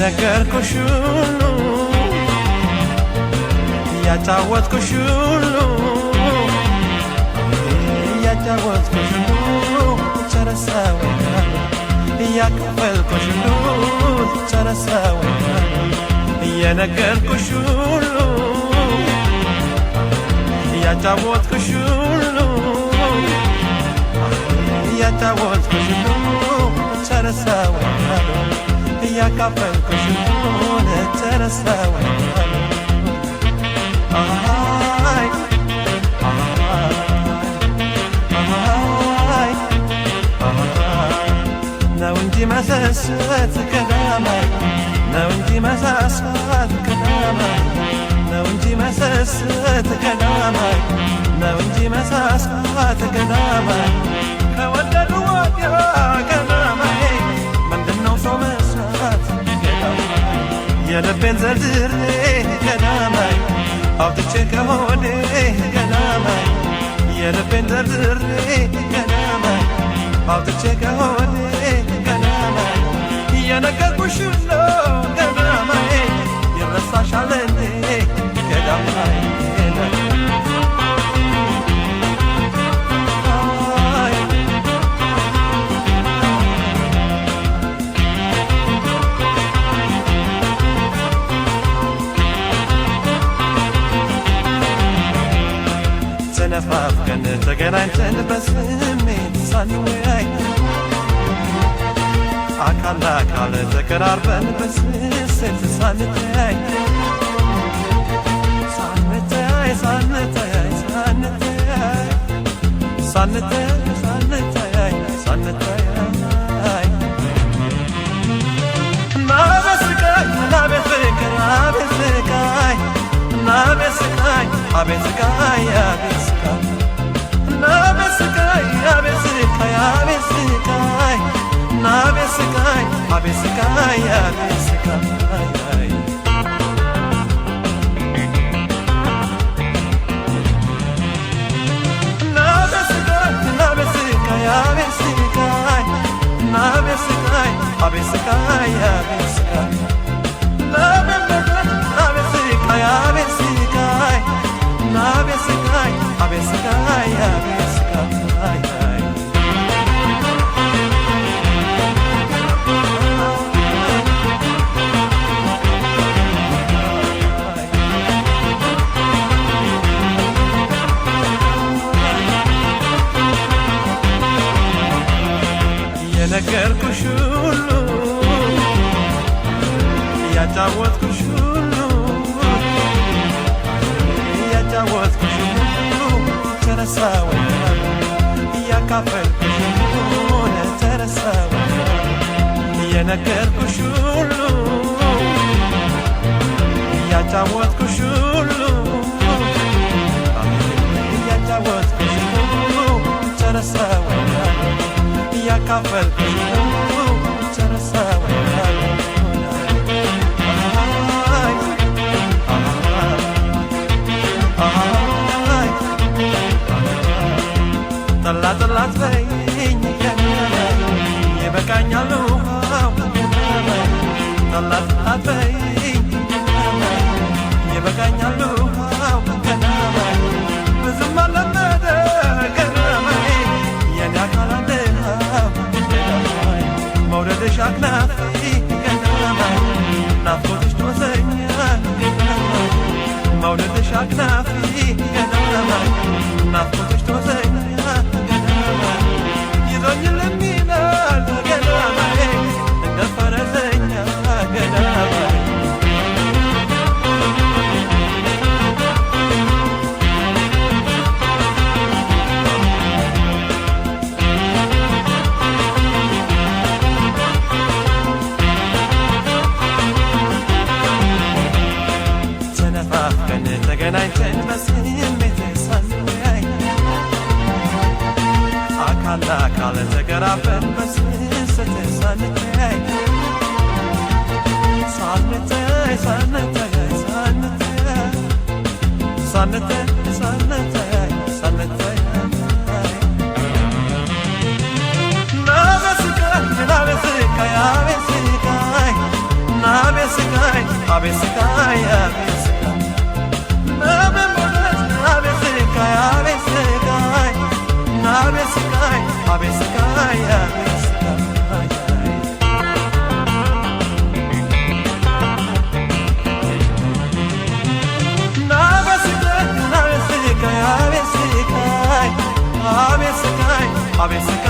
የነገርኩሽ ሁሉ ያጫወትኩሽ ሁሉ ያጫወትኩሽ ሁሉ ጨረሰው ያከፈልኩሽ ሁሉ ጨረሰው የነገርኩሽ ሁሉ ያጫወትኩሽ ሁሉ ያጫወትኩሽ ሁሉ ጨረሰው ያከፈልኩሽ ሁሉ ጨረሰው አይ ነው እንጂ መሳሳት ከዳማይ ነው እንጂ መሳሳት ከዳማይ ነው እንጂ መሳሳት ከዳማይ ነው እንጂ መሳሳት ከዳማይ ከወደዱ ወዲያ ከዳማይ ምንድነው ሰው መስራት ከዳማይ የልቤን ዘርዝሬ ከዳማይ አውጥቼ ከሆዴ ከዳማይ የልቤን ዘርዝሬ ከዳማይ አውጥቼ ከሆዴ ከዳማይ የነገርኩሽ ነው ከዳማይ ይረሳሻል እንዴ ከዳማይ ተነፋፍቀን ተገናኝተን በስሜት ሳንወያይ አካል ለአካል ተቀራርበን በስስት ሳንተያይ ሳንተያይ ሳንተያይ ሳንተያይ ሳንተያይ ሳንተያይ ሳንተያይ ናበስቃይ ናበስቃይ ናበስቃይ ናበስቃይ አበስቃይ አበስቃይ ናበስቃይ አበስቃይ አበስቃይ ናበስቃይ አበስቃይ አበስቃይ ናበስቃይ ናበስቃይ አበስቃይ ናበስቃይ አበስቃይ አበስቃይ ናበስቃይ አበስቃይ ናበስቃይ አበስቃይ አበስቃይ የነገርኩሽ ሁሉ ያጫወትኩሽ ሁሉ ያጫወትኩሽ ሁሉ ተረሳው ያካፈልኩሽ ሁሉ ተረሳው የነገርኩሽ ሁሉ ያጫወትኩሽ ሁሉ ያጫወትኩሽ ሁሉ ተረሳው ያካፈልኩሽ ሁሉ ተረሳው ጠላት ጠላት በይኝ ከዳማይ ይበቃኛል ውሃው ከዳማይ ጠላት ጠላት በይኝ ከዳማይ ይበቃኛል ውሃው ከዳማይ ብዙም አልለመደ ከዳማይ የኔ አካል አንድሃው ከዳማይ መውደድሽ አክናፊ ከዳማይ ናፍቆትሽ ትወሰኛል ከዳማይ መውደድሽ አክናፊ ከዳማይ ናፍቆትሽ ትወሰኛል ይዞኝ ለሚላል ገዳማይ እንደ ፈረሰኛ ገዳማይ ተነፋፍቀን ተገናኝተን በስሜት ሳንወያይ አካል ለአካል ተቀራርበን በስስት ሳንተያይ ሳንተያይ ሳንተያይ ሳንተያይ ሳንተያይ ሳንተያይ ሳንተያይ ናበስቃይ ናበስቃይ አበስቃይ ናበ አቤት